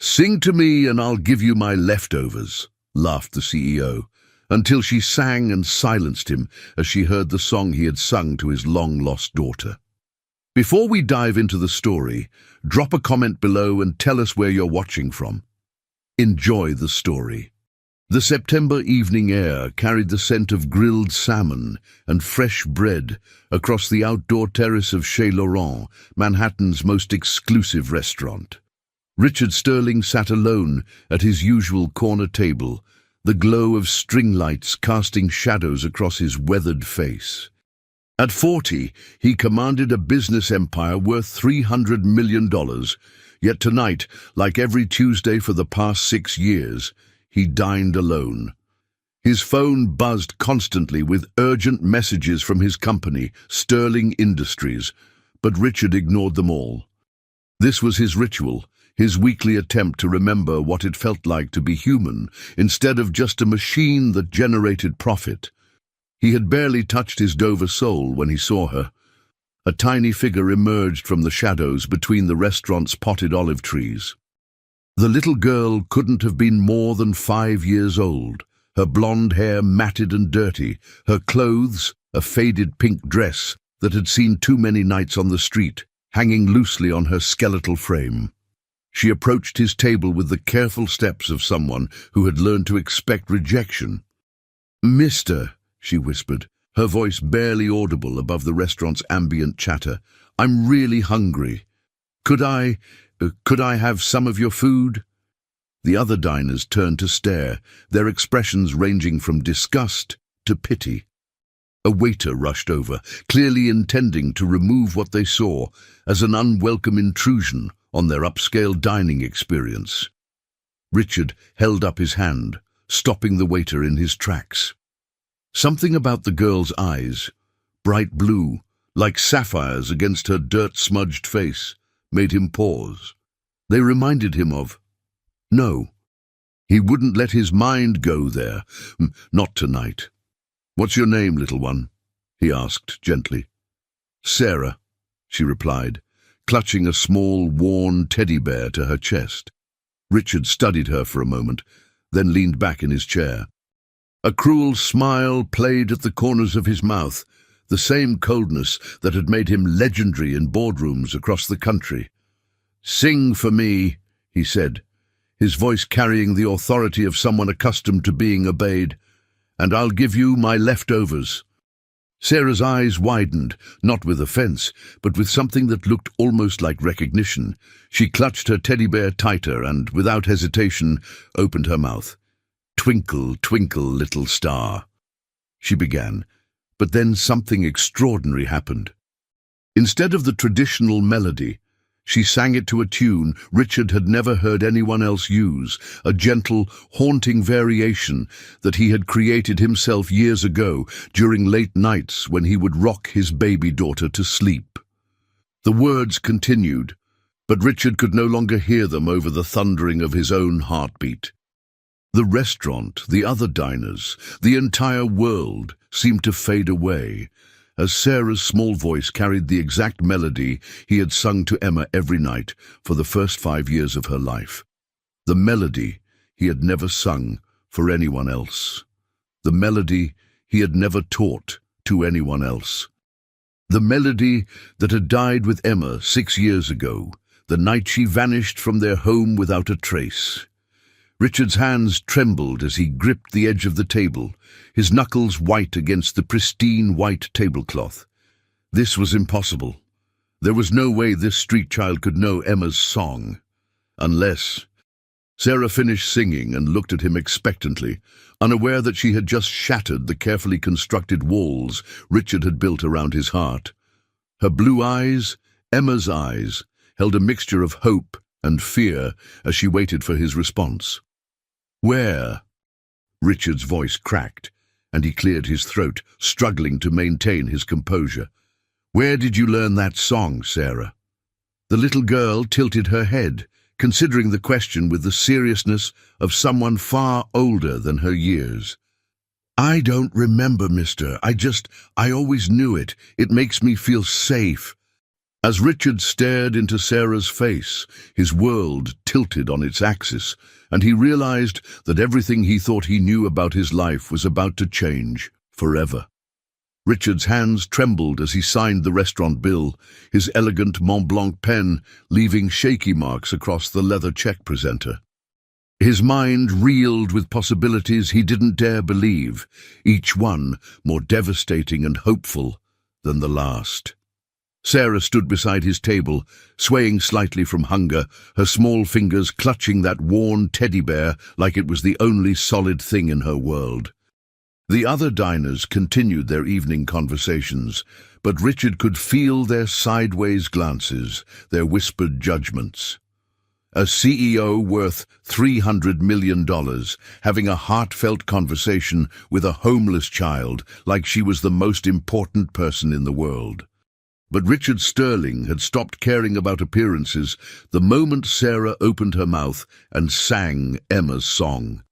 "Sing to me and I'll give you my leftovers," laughed the CEO, until she sang and silenced him as she heard the song he had sung to his long-lost daughter. Before we dive into the story, drop a comment below and tell us where you're watching from. Enjoy the story. The September evening air carried the scent of grilled salmon and fresh bread across the outdoor terrace of Chez Laurent, Manhattan's most exclusive restaurant. Richard Sterling sat alone at his usual corner table, the glow of string lights casting shadows across his weathered face. At 40, he commanded a business empire worth $300 million, yet tonight, like every Tuesday for the past 6 years, he dined alone. His phone buzzed constantly with urgent messages from his company, Sterling Industries, but Richard ignored them all. This was his ritual, his weekly attempt to remember what it felt like to be human, instead of just a machine that generated profit. He had barely touched his Dover soul when he saw her. A tiny figure emerged from the shadows between the restaurant's potted olive trees. The little girl couldn't have been more than 5 years old, her blonde hair matted and dirty, her clothes a faded pink dress that had seen too many nights on the street, hanging loosely on her skeletal frame. She approached his table with the careful steps of someone who had learned to expect rejection. "Mister," she whispered, her voice barely audible above the restaurant's ambient chatter, "I'm really hungry. Could I have some of your food?" The other diners turned to stare, their expressions ranging from disgust to pity. A waiter rushed over, clearly intending to remove what they saw as an unwelcome intrusion on their upscale dining experience. Richard held up his hand, stopping the waiter in his tracks. Something about the girl's eyes, bright blue, like sapphires against her dirt-smudged face, made him pause. They reminded him of... No, he wouldn't let his mind go there. Not tonight. "What's your name, little one?" he asked gently. "Sarah," she replied, clutching a small, worn teddy bear to her chest. Richard studied her for a moment, then leaned back in his chair. A cruel smile played at the corners of his mouth, the same coldness that had made him legendary in boardrooms across the country. "Sing for me," he said, his voice carrying the authority of someone accustomed to being obeyed, "and I'll give you my leftovers." Sarah's eyes widened, not with offense, but with something that looked almost like recognition. She clutched her teddy bear tighter and, without hesitation, opened her mouth. "Twinkle, twinkle, little star," she began, but then something extraordinary happened. Instead of the traditional melody, she sang it to a tune Richard had never heard anyone else use, a gentle, haunting variation that he had created himself years ago during late nights when he would rock his baby daughter to sleep. The words continued, but Richard could no longer hear them over the thundering of his own heartbeat. The restaurant, the other diners, the entire world seemed to fade away, as Sarah's small voice carried the exact melody he had sung to Emma every night for the first 5 years of her life. The melody he had never sung for anyone else. The melody he had never taught to anyone else. The melody that had died with Emma 6 years ago, the night she vanished from their home without a trace. Richard's hands trembled as he gripped the edge of the table, his knuckles white against the pristine white tablecloth. This was impossible. There was no way this street child could know Emma's song. Unless... Sarah finished singing and looked at him expectantly, unaware that she had just shattered the carefully constructed walls Richard had built around his heart. Her blue eyes, Emma's eyes, held a mixture of hope and fear as she waited for his response. "Where?" Richard's voice cracked, and he cleared his throat, struggling to maintain his composure. "Where did you learn that song, Sarah?" The little girl tilted her head, considering the question with the seriousness of someone far older than her years. "I don't remember, mister. I always knew it. It makes me feel safe." As Richard stared into Sarah's face, his world tilted on its axis, and he realized that everything he thought he knew about his life was about to change forever. Richard's hands trembled as he signed the restaurant bill, his elegant Mont Blanc pen leaving shaky marks across the leather check presenter. His mind reeled with possibilities he didn't dare believe, each one more devastating and hopeful than the last. Sarah stood beside his table, swaying slightly from hunger, her small fingers clutching that worn teddy bear like it was the only solid thing in her world. The other diners continued their evening conversations, but Richard could feel their sideways glances, their whispered judgments. A CEO worth $300 million, having a heartfelt conversation with a homeless child like she was the most important person in the world. But Richard Sterling had stopped caring about appearances the moment Sarah opened her mouth and sang Emma's song.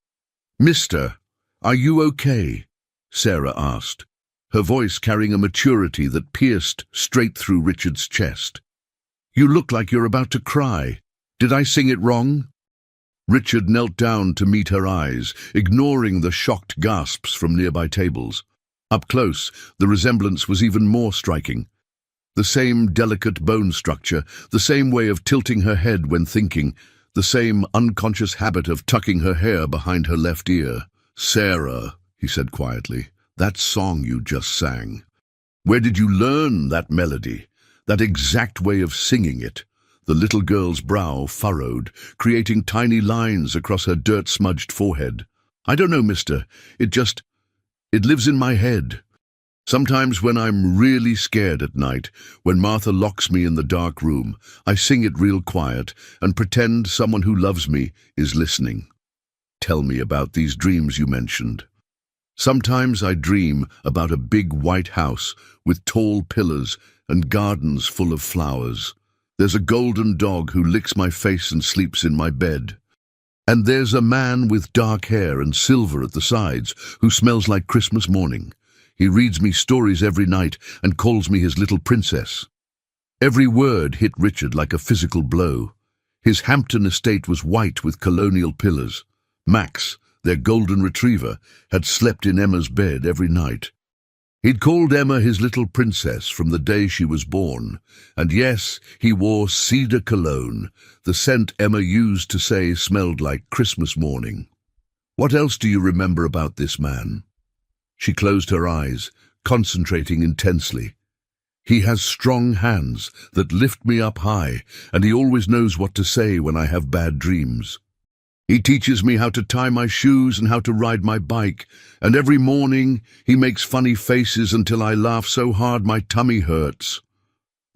"Mister, are you okay?" Sarah asked, her voice carrying a maturity that pierced straight through Richard's chest. "You look like you're about to cry. Did I sing it wrong?" Richard knelt down to meet her eyes, ignoring the shocked gasps from nearby tables. Up close, the resemblance was even more striking. The same delicate bone structure, the same way of tilting her head when thinking, the same unconscious habit of tucking her hair behind her left ear. "Sarah," he said quietly, "that song you just sang. Where did you learn that melody, that exact way of singing it?" The little girl's brow furrowed, creating tiny lines across her dirt-smudged forehead. "I don't know, mister. It lives in my head. Sometimes when I'm really scared at night, when Martha locks me in the dark room, I sing it real quiet and pretend someone who loves me is listening. Tell me about these dreams you mentioned. Sometimes I dream about a big white house with tall pillars and gardens full of flowers. There's a golden dog who licks my face and sleeps in my bed. And there's a man with dark hair and silver at the sides who smells like Christmas morning. He reads me stories every night and calls me his little princess." Every word hit Richard like a physical blow. His Hampton estate was white with colonial pillars. Max, their golden retriever, had slept in Emma's bed every night. He'd called Emma his little princess from the day she was born, and yes, he wore cedar cologne, the scent Emma used to say smelled like Christmas morning. "What else do you remember about this man?" She closed her eyes, concentrating intensely. "He has strong hands that lift me up high, and he always knows what to say when I have bad dreams. He teaches me how to tie my shoes and how to ride my bike, and every morning he makes funny faces until I laugh so hard my tummy hurts."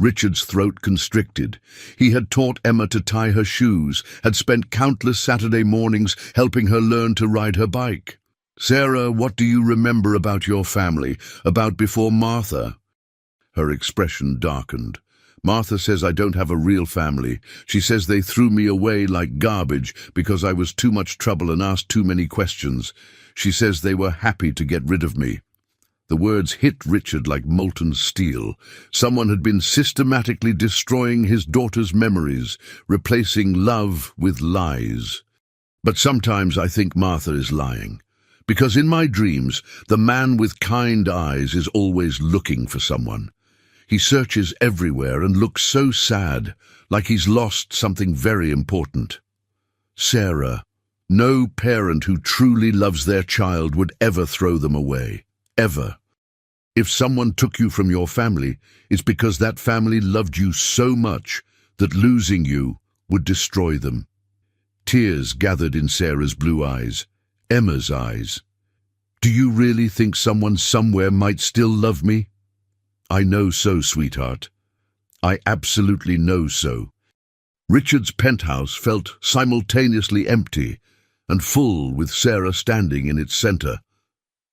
Richard's throat constricted. He had taught Emma to tie her shoes, had spent countless Saturday mornings helping her learn to ride her bike. "Sarah, what do you remember about your family, about before Martha?" Her expression darkened. "Martha says I don't have a real family. She says they threw me away like garbage because I was too much trouble and asked too many questions. She says they were happy to get rid of me." The words hit Richard like molten steel. Someone had been systematically destroying his daughter's memories, replacing love with lies. "But sometimes I think Martha is lying. Because in my dreams, the man with kind eyes is always looking for someone. He searches everywhere and looks so sad, like he's lost something very important. Sarah, no parent who truly loves their child would ever throw them away. Ever. If someone took you from your family, it's because that family loved you so much that losing you would destroy them." Tears gathered in Sarah's blue eyes. Emma's eyes. "Do you really think someone somewhere might still love me?" "I know so, sweetheart. I absolutely know so." Richard's penthouse felt simultaneously empty and full with Sarah standing in its center.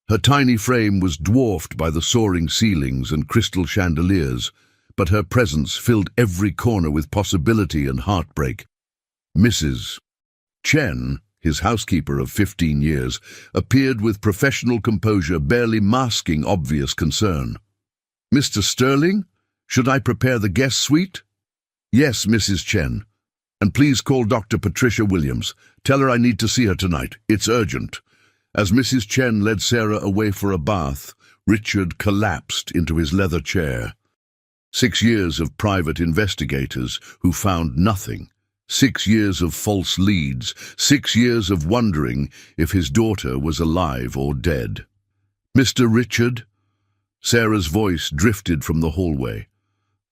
Her tiny frame was dwarfed by the soaring ceilings and crystal chandeliers, but her presence filled every corner with possibility and heartbreak. Mrs. Chen, his housekeeper of 15 years, appeared with professional composure, barely masking obvious concern. "Mr. Sterling?" Should I prepare the guest suite? Yes, Mrs. Chen. And please call Dr. Patricia Williams. Tell her I need to see her tonight. It's urgent. As Mrs. Chen led Sarah away for a bath, Richard collapsed into his leather chair. 6 years of private investigators who found nothing. 6 years of false leads. 6 years of wondering if his daughter was alive or dead. Mr. Richard? Sarah's voice drifted from the hallway.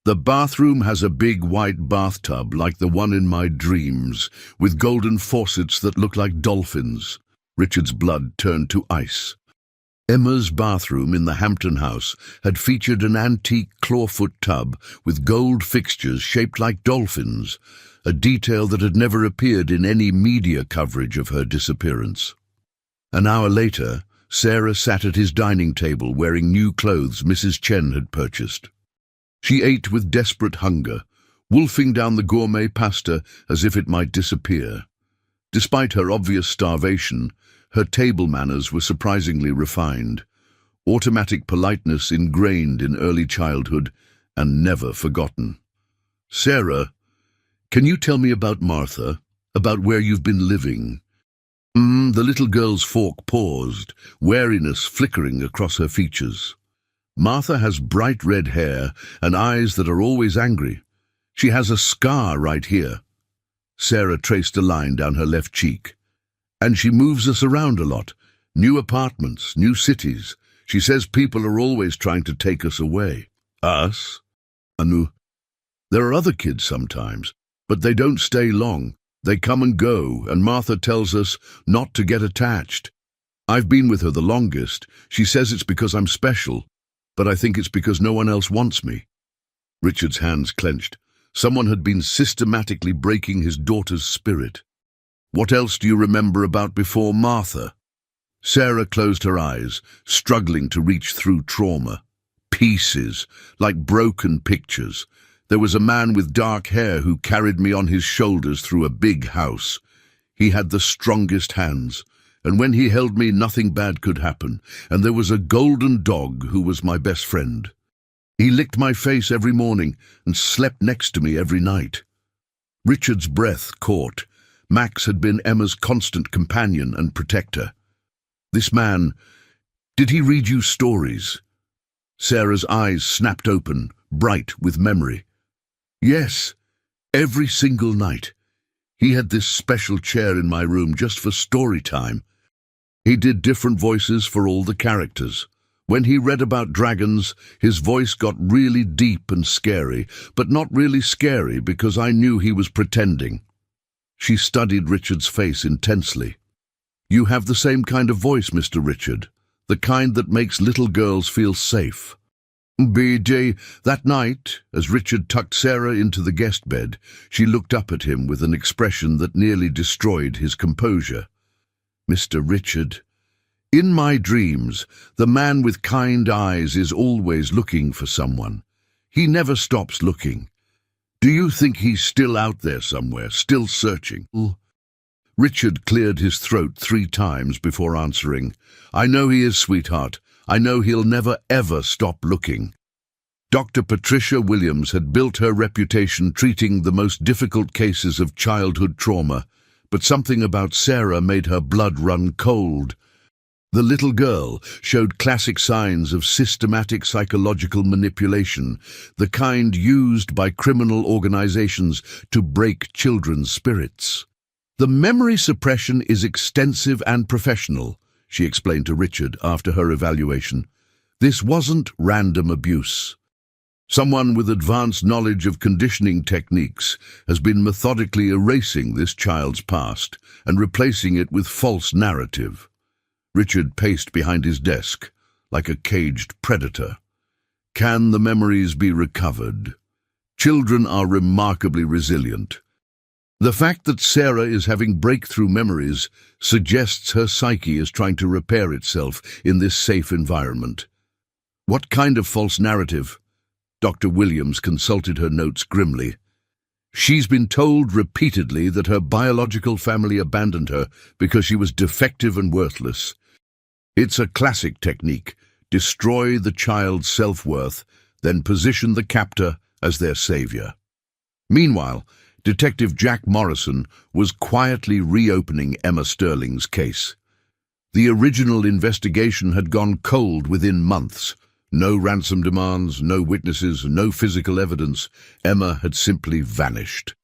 The bathroom has a big white bathtub like the one in my dreams, with golden faucets that look like dolphins. Richard's blood turned to ice. Emma's bathroom in the Hampton house had featured an antique clawfoot tub with gold fixtures shaped like dolphins, a detail that had never appeared in any media coverage of her disappearance. An hour later, Sarah sat at his dining table wearing new clothes Mrs. Chen had purchased. She ate with desperate hunger, wolfing down the gourmet pasta as if it might disappear. Despite her obvious starvation, her table manners were surprisingly refined, automatic politeness ingrained in early childhood and never forgotten. Sarah, can you tell me about Martha, about where you've been living? The little girl's fork paused, wariness flickering across her features. Martha has bright red hair and eyes that are always angry. She has a scar right here. Sarah traced a line down her left cheek. And she moves us around a lot. New apartments, new cities. She says people are always trying to take us away. Us? Anu. There are other kids sometimes, but they don't stay long. They come and go, and Martha tells us not to get attached. I've been with her the longest. She says it's because I'm special. But I think it's because no one else wants me. Richard's hands clenched. Someone had been systematically breaking his daughter's spirit. What else do you remember about before Martha? Sarah closed her eyes, struggling to reach through trauma. Pieces, like broken pictures. There was a man with dark hair who carried me on his shoulders through a big house. He had the strongest hands. And when he held me, nothing bad could happen, and there was a golden dog who was my best friend. He licked my face every morning and slept next to me every night. Richard's breath caught. Max had been Emma's constant companion and protector. This man, did he read you stories? Sarah's eyes snapped open, bright with memory. Yes, every single night. He had this special chair in my room just for story time. He did different voices for all the characters. When he read about dragons, his voice got really deep and scary, but not really scary because I knew he was pretending. She studied Richard's face intensely. You have the same kind of voice, Mr. Richard, the kind that makes little girls feel safe. BJ, that night, as Richard tucked Sarah into the guest bed, she looked up at him with an expression that nearly destroyed his composure. Mr. Richard, in my dreams, the man with kind eyes is always looking for someone. He never stops looking. Do you think he's still out there somewhere, still searching? Richard cleared his throat 3 times before answering. I know he is, sweetheart. I know he'll never, ever stop looking. Dr. Patricia Williams had built her reputation treating the most difficult cases of childhood trauma, but something about Sarah made her blood run cold. The little girl showed classic signs of systematic psychological manipulation, the kind used by criminal organizations to break children's spirits. The memory suppression is extensive and professional, she explained to Richard after her evaluation. This wasn't random abuse. Someone with advanced knowledge of conditioning techniques has been methodically erasing this child's past and replacing it with false narrative. Richard paced behind his desk, like a caged predator. Can the memories be recovered? Children are remarkably resilient. The fact that Sarah is having breakthrough memories suggests her psyche is trying to repair itself in this safe environment. What kind of false narrative? Dr. Williams consulted her notes grimly. She's been told repeatedly that her biological family abandoned her because she was defective and worthless. It's a classic technique. Destroy the child's self-worth, then position the captor as their savior. Meanwhile, Detective Jack Morrison was quietly reopening Emma Sterling's case. The original investigation had gone cold within months. No ransom demands, no witnesses, no physical evidence. Emma had simply vanished.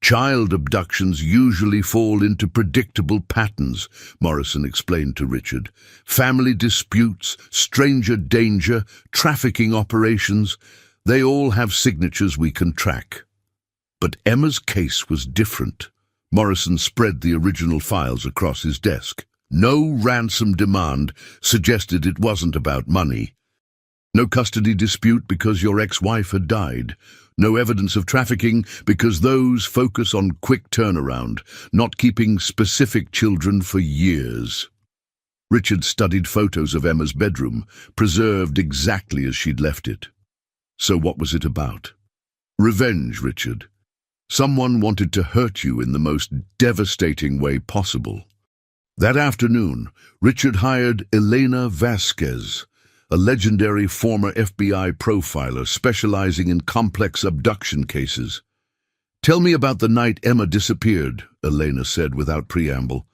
Child abductions usually fall into predictable patterns, Morrison explained to Richard. Family disputes, stranger danger, trafficking operations, they all have signatures we can track. But Emma's case was different. Morrison spread the original files across his desk. No ransom demand suggested it wasn't about money. No custody dispute because your ex-wife had died. No evidence of trafficking because those focus on quick turnaround, not keeping specific children for years. Richard studied photos of Emma's bedroom, preserved exactly as she'd left it. So what was it about? Revenge, Richard. Someone wanted to hurt you in the most devastating way possible. That afternoon, Richard hired Elena Vasquez, a legendary former FBI profiler specializing in complex abduction cases. "Tell me about the night Emma disappeared," Elena said without preamble.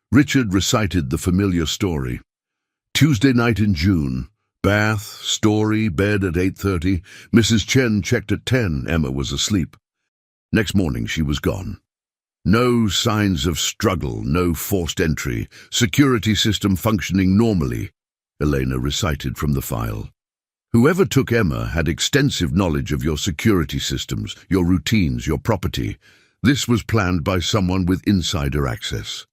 Richard recited the familiar story. Tuesday night in June. Bath, story, bed at 8:30. Mrs. Chen checked at 10. Emma was asleep. Next morning she was gone. No signs of struggle, no forced entry. Security system functioning normally, Elena recited from the file. Whoever took Emma had extensive knowledge of your security systems, your routines, your property. This was planned by someone with insider access.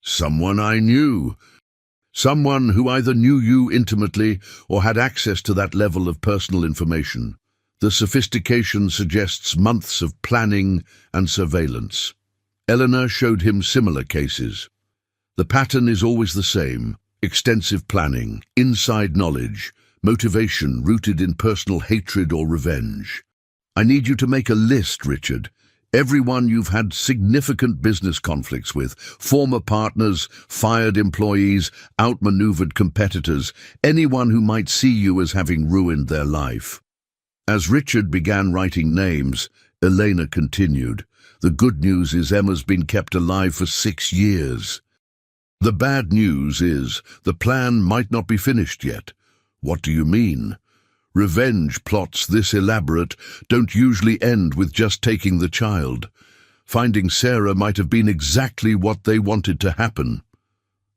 Someone I knew. Someone who either knew you intimately or had access to that level of personal information. The sophistication suggests months of planning and surveillance. Eleanor showed him similar cases. The pattern is always the same. Extensive planning, inside knowledge, motivation rooted in personal hatred or revenge. I need you to make a list, Richard. Everyone you've had significant business conflicts with, former partners, fired employees, outmaneuvered competitors, anyone who might see you as having ruined their life. As Richard began writing names, Elena continued. The good news is Emma's been kept alive for 6 years. The bad news is the plan might not be finished yet. What do you mean? Revenge plots this elaborate don't usually end with just taking the child. Finding Sarah might have been exactly what they wanted to happen.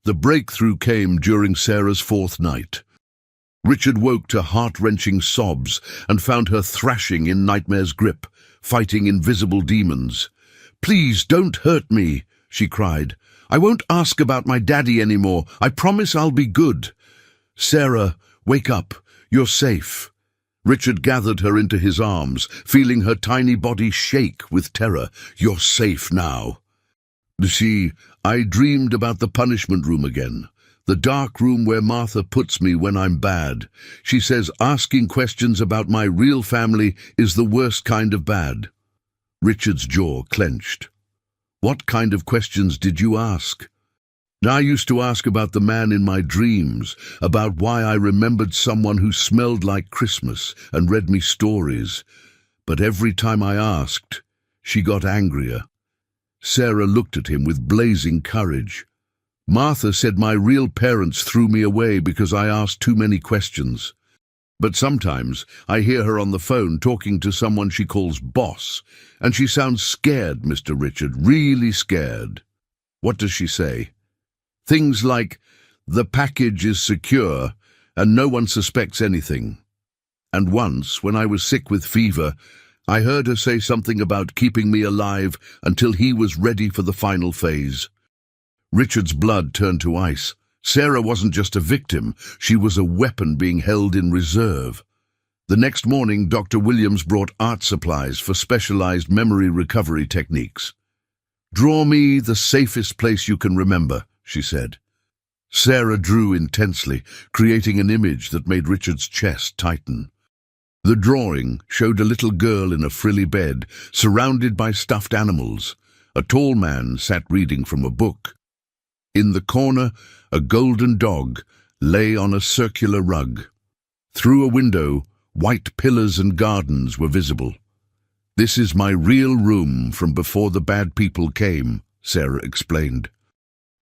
The breakthrough came during Sarah's 4th night. Richard woke to heart-wrenching sobs and found her thrashing in nightmare's grip, fighting invisible demons. "Please don't hurt me," she cried. "I won't ask about my daddy anymore. I promise I'll be good." "Sarah, wake up. You're safe." Richard gathered her into his arms, feeling her tiny body shake with terror. "You're safe now." I dreamed about the punishment room again. The dark room where Martha puts me when I'm bad. She says asking questions about my real family is the worst kind of bad." Richard's jaw clenched. "What kind of questions did you ask?" "I used to ask about the man in my dreams, about why I remembered someone who smelled like Christmas and read me stories. But every time I asked, she got angrier." Sarah looked at him with blazing courage. "Martha said my real parents threw me away because I asked too many questions. But sometimes I hear her on the phone talking to someone she calls boss, and she sounds scared, Mr. Richard, really scared." "What does she say?" "Things like, 'The package is secure and no one suspects anything.' And once, when I was sick with fever, I heard her say something about keeping me alive until he was ready for the final phase." Richard's blood turned to ice. Sarah wasn't just a victim, she was a weapon being held in reserve. The next morning, Dr. Williams brought art supplies for specialized memory recovery techniques. "Draw me the safest place you can remember," she said. Sarah drew intensely, creating an image that made Richard's chest tighten. The drawing showed a little girl in a frilly bed, surrounded by stuffed animals. A tall man sat reading from a book. In the corner, a golden dog lay on a circular rug. Through a window, White pillars and gardens were visible. "This is my real room from before the bad people came," Sarah explained.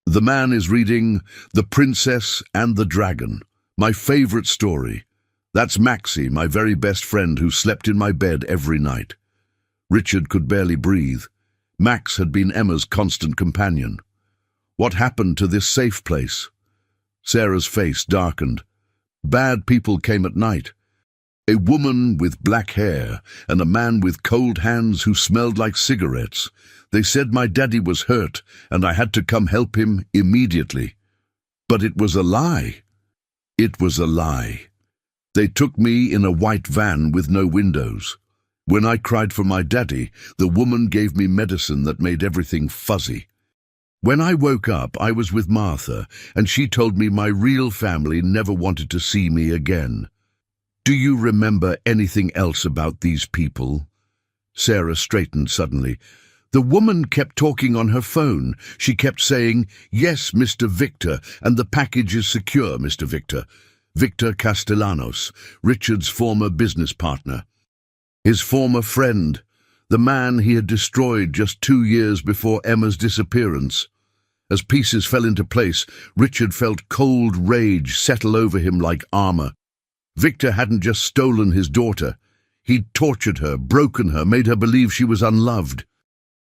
"The man is reading The Princess and the Dragon, my favorite story. That's Maxie, my very best friend, who slept in my bed every night." Richard could barely breathe. Max had been Emma's constant companion. What happened to this safe place? Sarah's face darkened. "Bad people came at night. A woman with black hair and a man with cold hands who smelled like cigarettes. They said my daddy was hurt and I had to come help him immediately. But it was a lie. It was a lie. They took me in a white van with no windows. When I cried for my daddy, the woman gave me medicine that made everything fuzzy. When I woke up, I was with Martha, and she told me my real family never wanted to see me again." "Do you remember anything else about these people?" Sarah straightened suddenly. "The woman kept talking on her phone. She kept saying, 'Yes, Mr. Victor, and the package is secure, Mr. Victor.' Victor Castellanos, Richard's former business partner. His former friend, the man he had destroyed just 2 years before Emma's disappearance. As pieces fell into place, Richard felt cold rage settle over him like armor. Victor hadn't just stolen his daughter. He'd tortured her, broken her, made her believe she was unloved.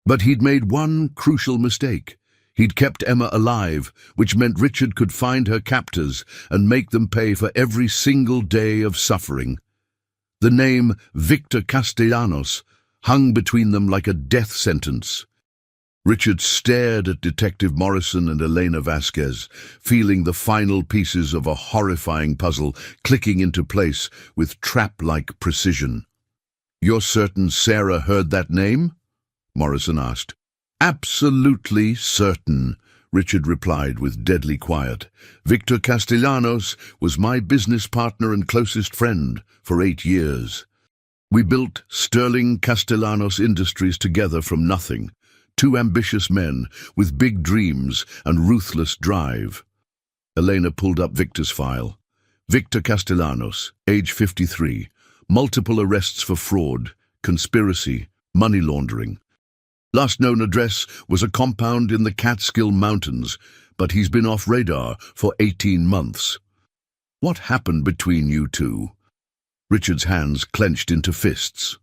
But he'd made one crucial mistake. He'd kept Emma alive, which meant Richard could find her captors and make them pay for every single day of suffering. The name Victor Castellanos hung between them like a death sentence. Richard stared at Detective Morrison and Elena Vasquez, feeling the final pieces of a horrifying puzzle clicking into place with trap-like precision. "You're certain Sarah heard that name?" Morrison asked. "Absolutely certain," Richard replied with deadly quiet. "Victor Castellanos was my business partner and closest friend for 8 years. We built Sterling Castellanos Industries together from nothing. 2 ambitious men with big dreams and ruthless drive." Elena pulled up Victor's file. Victor Castellanos, age 53, multiple arrests for fraud, conspiracy, money laundering. Last known address was a compound in the Catskill Mountains, but he's been off radar for 18 months. "What happened between you two?" Richard's hands clenched into fists.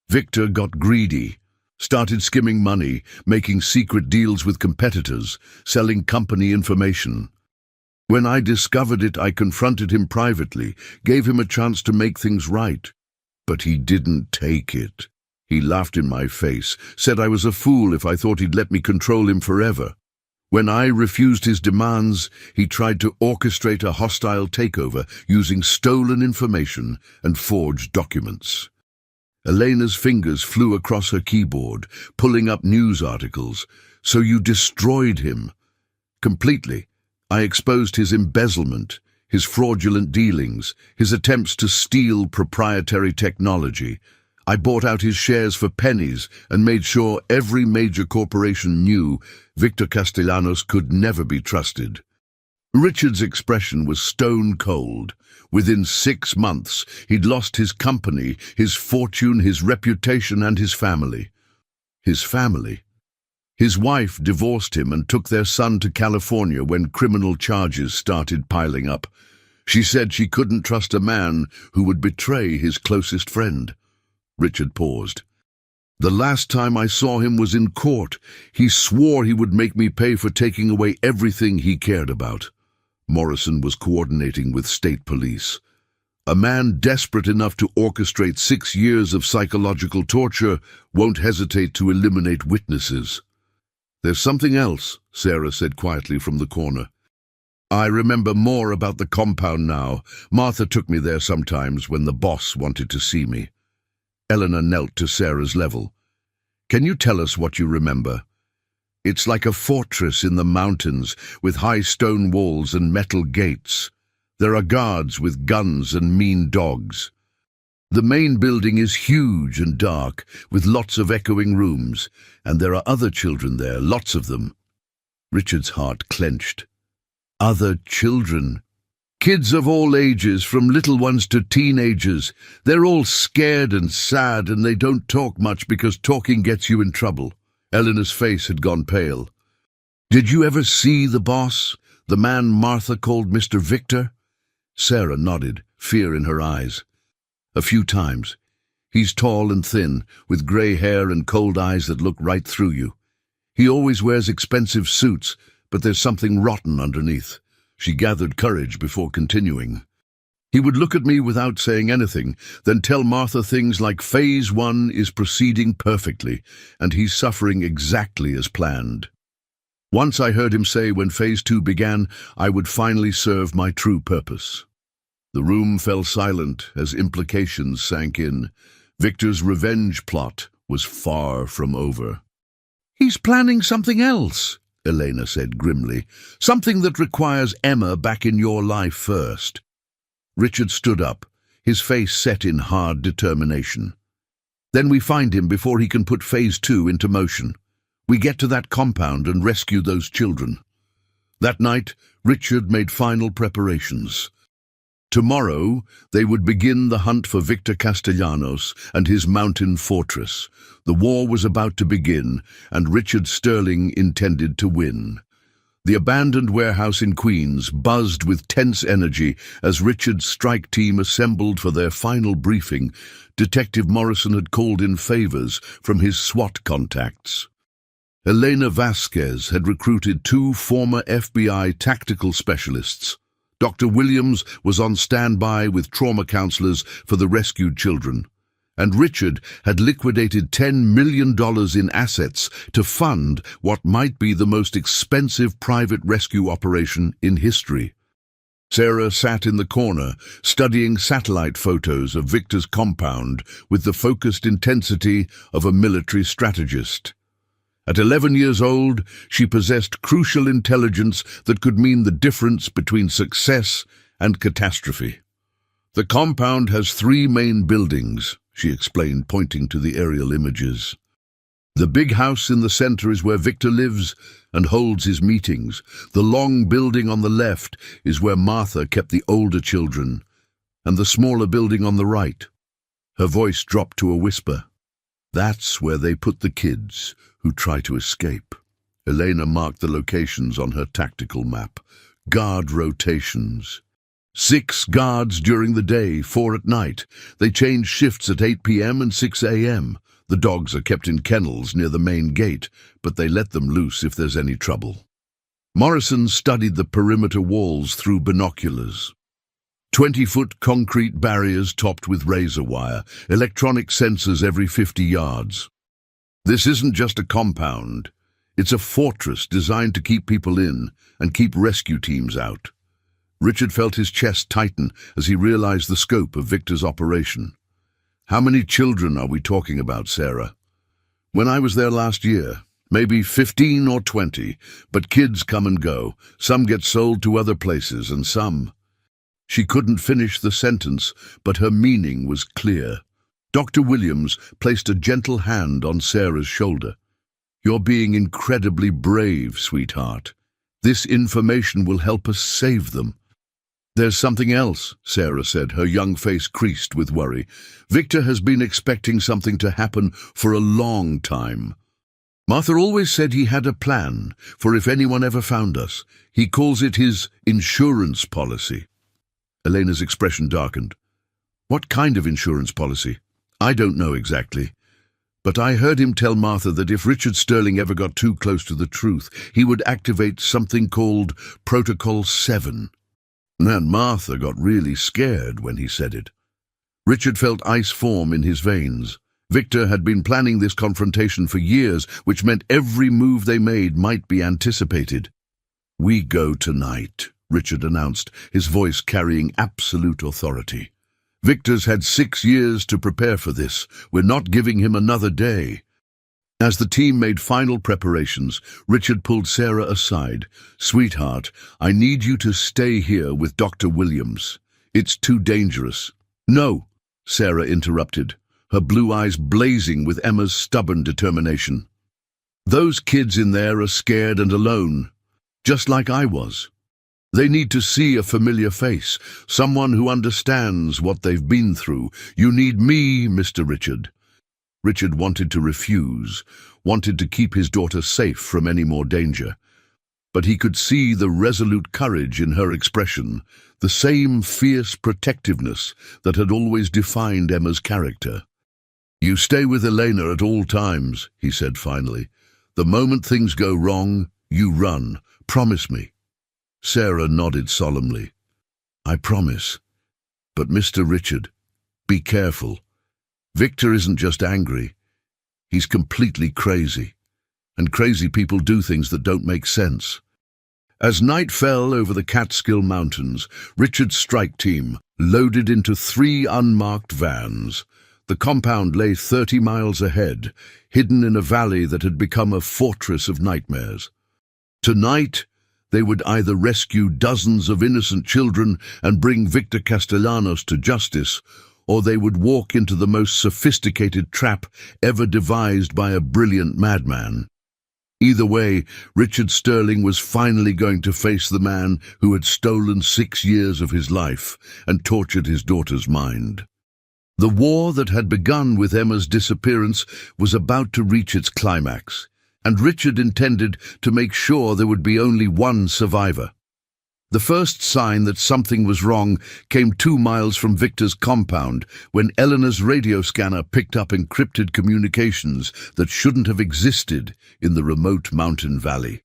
"Victor got greedy. Started skimming money, making secret deals with competitors, selling company information. When I discovered it, I confronted him privately, gave him a chance to make things right. But he didn't take it. He laughed in my face, said I was a fool if I thought he'd let me control him forever. When I refused his demands, he tried to orchestrate a hostile takeover using stolen information and forged documents." Elena's fingers flew across her keyboard, pulling up news articles. "So you destroyed him?" "Completely. I exposed his embezzlement, his fraudulent dealings, his attempts to steal proprietary technology. I bought out his shares for pennies and made sure every major corporation knew Victor Castellanos could never be trusted." Richard's expression was stone cold. Within 6 months, he'd lost his company, his fortune, his reputation, and his family. His family? His wife divorced him and took their son to California when criminal charges started piling up. She said she couldn't trust a man who would betray his closest friend. Richard paused. "The last time I saw him was in court. He swore he would make me pay for taking away everything he cared about." Morrison was coordinating with state police. "A man desperate enough to orchestrate 6 years of psychological torture won't hesitate to eliminate witnesses." "There's something else," Sarah said quietly from the corner. "I remember more about the compound now. Martha took me there sometimes when the boss wanted to see me." Eleanor knelt to Sarah's level. "Can you tell us what you remember?" "It's like a fortress in the mountains, with high stone walls and metal gates. There are guards with guns and mean dogs. The main building is huge and dark, with lots of echoing rooms, and there are other children there, lots of them." Richard's heart clenched. "Other children? Kids of all ages, from little ones to teenagers, they're all scared and sad, and they don't talk much because talking gets you in trouble. Eleanor's face had gone pale. Did you ever see the boss, the man Martha called Mr. Victor? Sarah nodded, fear in her eyes. A few times. He's tall and thin, with grey hair and cold eyes that look right through you. He always wears expensive suits, but there's something rotten underneath. She gathered courage before continuing. He would look at me without saying anything, then tell Martha things like Phase 1 is proceeding perfectly, and he's suffering exactly as planned. Once I heard him say when Phase 2 began, I would finally serve my true purpose. The room fell silent as implications sank in. Victor's revenge plot was far from over. He's planning something else, Elena said grimly. Something that requires Emma back in your life first. Richard stood up, his face set in hard determination. Then we find him before he can put Phase 2 into motion. We get to that compound and rescue those children. That night, Richard made final preparations. Tomorrow, they would begin the hunt for Victor Castellanos and his mountain fortress. The war was about to begin, and Richard Sterling intended to win. The abandoned warehouse in Queens buzzed with tense energy as Richard's strike team assembled for their final briefing. Detective Morrison had called in favors from his SWAT contacts. Elena Vasquez had recruited 2 former FBI tactical specialists. Dr. Williams was on standby with trauma counselors for the rescued children, and Richard had liquidated $10 million in assets to fund what might be the most expensive private rescue operation in history. Sarah sat in the corner, studying satellite photos of Victor's compound with the focused intensity of a military strategist. At 11 years old, she possessed crucial intelligence that could mean the difference between success and catastrophe. The compound has 3 main buildings, she explained, pointing to the aerial images. The big house in the center is where Victor lives and holds his meetings. The long building on the left is where Martha kept the older children, and the smaller building on the right. Her voice dropped to a whisper. That's where they put the kids who try to escape. Elena marked the locations on her tactical map. Guard rotations. 6 guards during the day, 4 at night. They change shifts at 8 p.m. and 6 a.m. The dogs are kept in kennels near the main gate, but they let them loose if there's any trouble. Morrison studied the perimeter walls through binoculars. 20-foot concrete barriers topped with razor wire, electronic sensors every 50 yards. This isn't just a compound. It's a fortress designed to keep people in and keep rescue teams out. Richard felt his chest tighten as he realized the scope of Victor's operation. How many children are we talking about, Sarah? When I was there last year, maybe 15 or 20, but kids come and go. Some get sold to other places and some... She couldn't finish the sentence, but her meaning was clear. Dr. Williams placed a gentle hand on Sarah's shoulder. You're being incredibly brave, sweetheart. This information will help us save them. There's something else, Sarah said, her young face creased with worry. Victor has been expecting something to happen for a long time. Martha always said he had a plan for if anyone ever found us. He calls it his insurance policy. Elena's expression darkened. What kind of insurance policy? I don't know exactly. But I heard him tell Martha that if Richard Sterling ever got too close to the truth, he would activate something called Protocol 7. And Martha got really scared when he said it. Richard felt ice form in his veins. Victor had been planning this confrontation for years, which meant every move they made might be anticipated. We go tonight, Richard announced, his voice carrying absolute authority. Victor's had 6 years to prepare for this. We're not giving him another day. As the team made final preparations, Richard pulled Sarah aside. Sweetheart, I need you to stay here with Dr. Williams. It's too dangerous. No, Sarah interrupted, her blue eyes blazing with Emma's stubborn determination. Those kids in there are scared and alone, just like I was. They need to see a familiar face, someone who understands what they've been through. You need me, Mr. Richard. Richard wanted to refuse, wanted to keep his daughter safe from any more danger. But he could see the resolute courage in her expression, the same fierce protectiveness that had always defined Emma's character. "You stay with Elena at all times," he said finally. "The moment things go wrong, you run. Promise me." Sarah nodded solemnly. "I promise. But Mr. Richard, be careful. Victor isn't just angry. He's completely crazy. And crazy people do things that don't make sense." As night fell over the Catskill Mountains, Richard's strike team loaded into 3 unmarked vans. The compound lay 30 miles ahead, hidden in a valley that had become a fortress of nightmares. Tonight, they would either rescue dozens of innocent children and bring Victor Castellanos to justice, or they would walk into the most sophisticated trap ever devised by a brilliant madman. Either way, Richard Sterling was finally going to face the man who had stolen 6 years of his life and tortured his daughter's mind. The war that had begun with Emma's disappearance was about to reach its climax, and Richard intended to make sure there would be only one survivor. The first sign that something was wrong came 2 miles from Victor's compound when Eleanor's radio scanner picked up encrypted communications that shouldn't have existed in the remote mountain valley.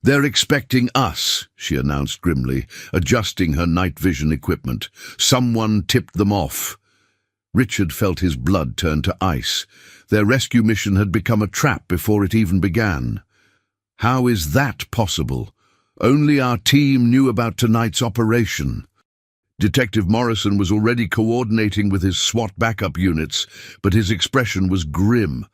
"They're expecting us," she announced grimly, adjusting her night vision equipment. "Someone tipped them off." Richard felt his blood turn to ice. Their rescue mission had become a trap before it even began. How is that possible? Only our team knew about tonight's operation. Detective Morrison was already coordinating with his SWAT backup units, but his expression was grim.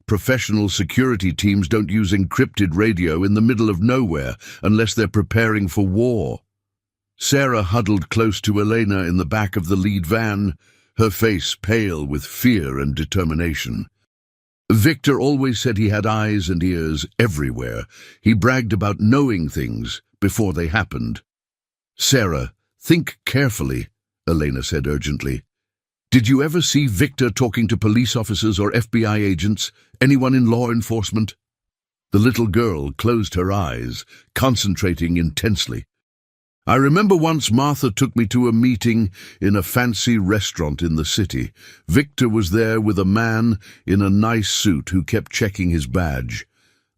Professional security teams don't use encrypted radio in the middle of nowhere unless they're preparing for war. Sarah huddled close to Elena in the back of the lead van, her face pale with fear and determination. Victor always said he had eyes and ears everywhere. He bragged about knowing things before they happened. "Sarah, think carefully," Elena said urgently. "Did you ever see Victor talking to police officers or FBI agents, anyone in law enforcement?" The little girl closed her eyes, concentrating intensely. "I remember once Martha took me to a meeting in a fancy restaurant in the city. Victor was there with a man in a nice suit who kept checking his badge.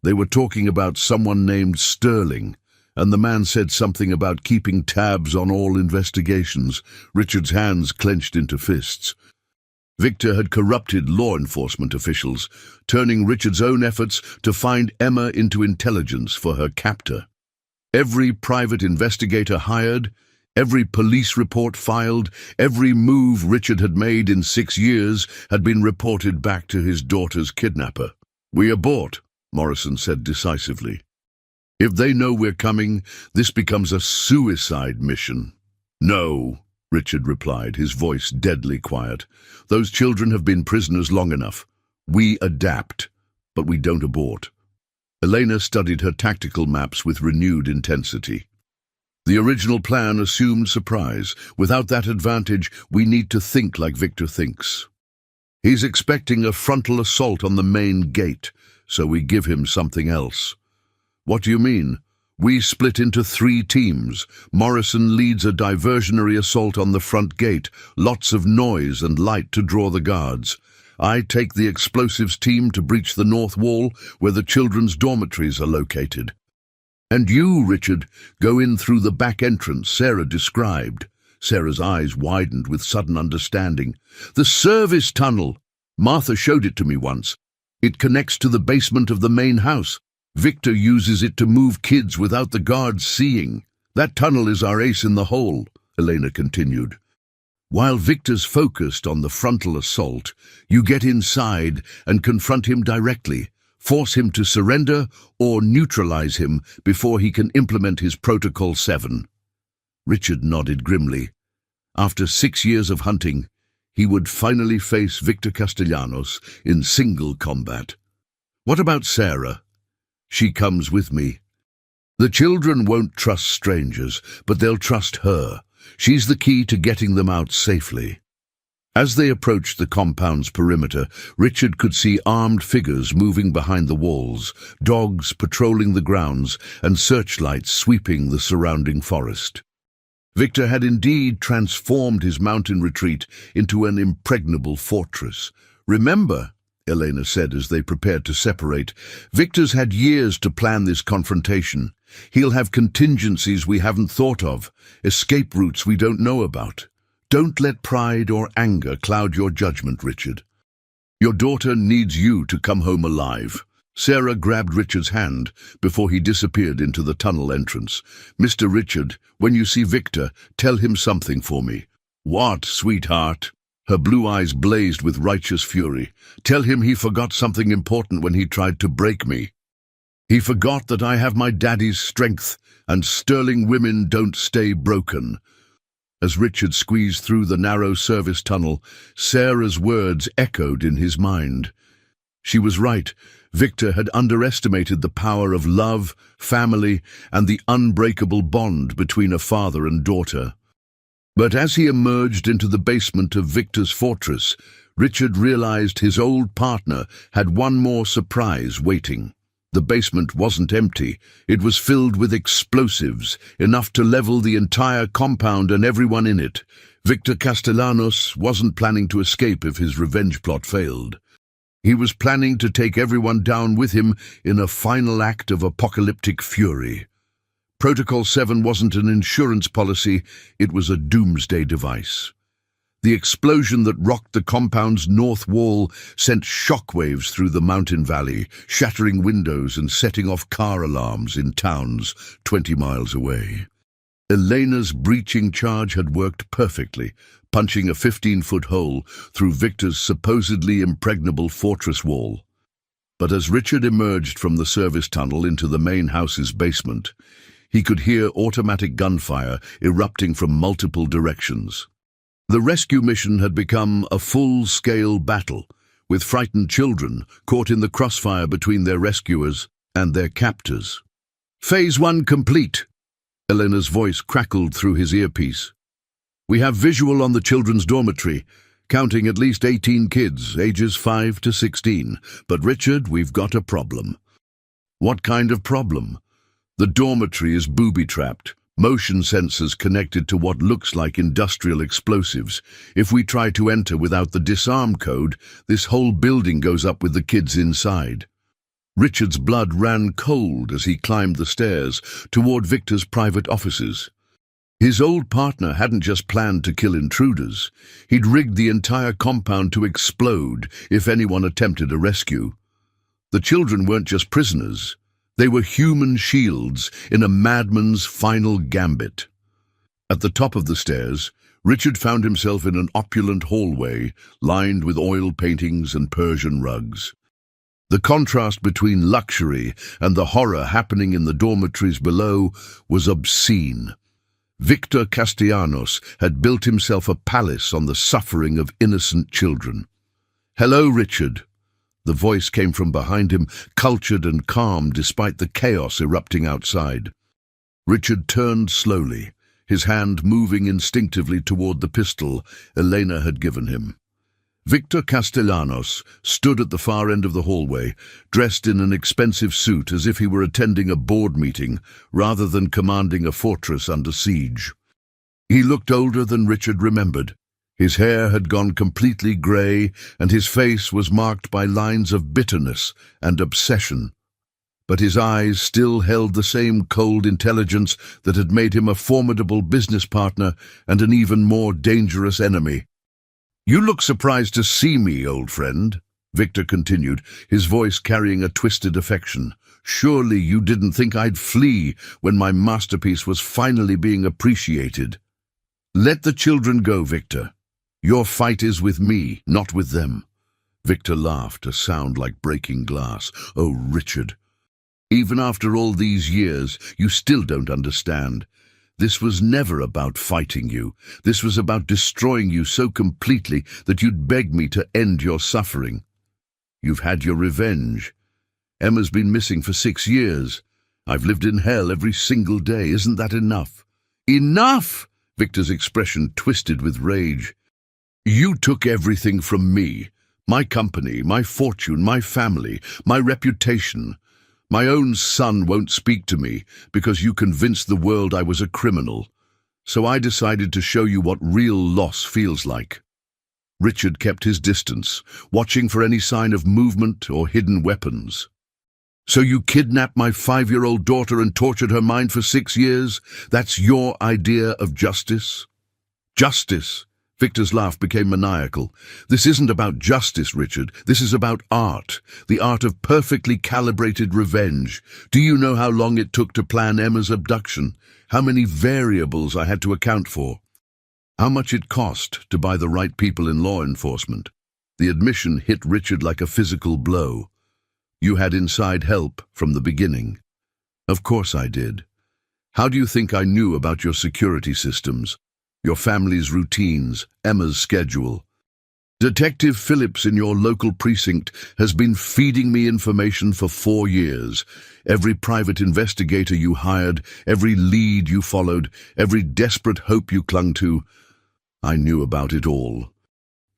They were talking about someone named Sterling, and the man said something about keeping tabs on all investigations." Richard's hands clenched into fists. Victor had corrupted law enforcement officials, turning Richard's own efforts to find Emma into intelligence for her captor. Every private investigator hired, every police report filed, every move Richard had made in 6 years had been reported back to his daughter's kidnapper. "We abort," Morrison said decisively. "If they know we're coming, this becomes a suicide mission." "No," Richard replied, his voice deadly quiet. "Those children have been prisoners long enough. We adapt, but we don't abort." Elena studied her tactical maps with renewed intensity. "The original plan assumed surprise. Without that advantage, we need to think like Victor thinks. He's expecting a frontal assault on the main gate, so we give him something else." "What do you mean?" "We split into 3 teams. Morrison leads a diversionary assault on the front gate, lots of noise and light to draw the guards. I take the explosives team to breach the north wall where the children's dormitories are located. And you, Richard, go in through the back entrance Sarah described." Sarah's eyes widened with sudden understanding. "The service tunnel. Martha showed it to me once. It connects to the basement of the main house. Victor uses it to move kids without the guards seeing. That tunnel is our ace in the hole," Elena continued. "While Victor's focused on the frontal assault, you get inside and confront him directly, force him to surrender or neutralize him before he can implement his Protocol 7. Richard nodded grimly. After 6 years of hunting, he would finally face Victor Castellanos in single combat. "What about Sarah?" "She comes with me." The children won't trust strangers, but they'll trust her. She's the key to getting them out safely. As they approached the compound's perimeter, Richard could see armed figures moving behind the walls, dogs patrolling the grounds, and searchlights sweeping the surrounding forest. Victor had indeed transformed his mountain retreat into an impregnable fortress. "Remember," Elena said as they prepared to separate, "Victor's had years to plan this confrontation. He'll have contingencies we haven't thought of, escape routes we don't know about. Don't let pride or anger cloud your judgment, Richard. Your daughter needs you to come home alive." Sarah grabbed Richard's hand before he disappeared into the tunnel entrance. "Mr. Richard, when you see Victor, tell him something for me." "What, sweetheart?" Her blue eyes blazed with righteous fury. "Tell him he forgot something important when he tried to break me. He forgot that I have my daddy's strength, and sterling women don't stay broken." As Richard squeezed through the narrow service tunnel, Sarah's words echoed in his mind. She was right. Victor had underestimated the power of love, family, and the unbreakable bond between a father and daughter. But as he emerged into the basement of Victor's fortress, Richard realized his old partner had one more surprise waiting. The basement wasn't empty. It was filled with explosives, enough to level the entire compound and everyone in it. Victor Castellanos wasn't planning to escape if his revenge plot failed. He was planning to take everyone down with him in a final act of apocalyptic fury. Protocol 7 wasn't an insurance policy, it was a doomsday device. The explosion that rocked the compound's north wall sent shockwaves through the mountain valley, shattering windows and setting off car alarms in towns 20 miles away. Elena's breaching charge had worked perfectly, punching a 15-foot hole through Victor's supposedly impregnable fortress wall. But as Richard emerged from the service tunnel into the main house's basement, he could hear automatic gunfire erupting from multiple directions. The rescue mission had become a full-scale battle, with frightened children caught in the crossfire between their rescuers and their captors. "Phase 1 complete," Elena's voice crackled through his earpiece. "We have visual on the children's dormitory, counting at least 18 kids, ages 5 to 16. But Richard, we've got a problem." "What kind of problem?" "The dormitory is booby-trapped. Motion sensors connected to what looks like industrial explosives. If we try to enter without the disarm code, this whole building goes up with the kids inside." Richard's blood ran cold as he climbed the stairs toward Victor's private offices. His old partner hadn't just planned to kill intruders. He'd rigged the entire compound to explode if anyone attempted a rescue. The children weren't just prisoners. They were human shields in a madman's final gambit. At the top of the stairs, Richard found himself in an opulent hallway lined with oil paintings and Persian rugs. The contrast between luxury and the horror happening in the dormitories below was obscene. Victor Castellanos had built himself a palace on the suffering of innocent children. "Hello, Richard." The voice came from behind him, cultured and calm despite the chaos erupting outside. Richard turned slowly, his hand moving instinctively toward the pistol Elena had given him. Victor Castellanos stood at the far end of the hallway, dressed in an expensive suit as if he were attending a board meeting rather than commanding a fortress under siege. He looked older than Richard remembered. His hair had gone completely grey, and his face was marked by lines of bitterness and obsession. But his eyes still held the same cold intelligence that had made him a formidable business partner and an even more dangerous enemy. "You look surprised to see me, old friend," Victor continued, his voice carrying a twisted affection. "Surely you didn't think I'd flee when my masterpiece was finally being appreciated. Let the children go, Victor. Your fight is with me, not with them." Victor laughed, a sound like breaking glass. "Oh, Richard, even after all these years, you still don't understand. This was never about fighting you. This was about destroying you so completely that you'd beg me to end your suffering. You've had your revenge. Emma's been missing for 6 years, I've lived in hell every single day. Isn't that enough?" "Enough!" Victor's expression twisted with rage. "You took everything from me. My company, my fortune, my family, my reputation. My own son won't speak to me because you convinced the world I was a criminal. So I decided to show you what real loss feels like." Richard kept his distance, watching for any sign of movement or hidden weapons. "So you kidnapped my 5-year-old daughter and tortured her mind for 6 years? That's your idea of justice?" "Justice?" Victor's laugh became maniacal. "This isn't about justice, Richard. This is about art, the art of perfectly calibrated revenge. Do you know how long it took to plan Emma's abduction? How many variables I had to account for? How much it cost to buy the right people in law enforcement?" The admission hit Richard like a physical blow. "You had inside help from the beginning." "Of course I did. How do you think I knew about your security systems? Your family's routines, Emma's schedule? Detective Phillips in your local precinct has been feeding me information for 4 years. Every private investigator you hired, every lead you followed, every desperate hope you clung to. I knew about it all."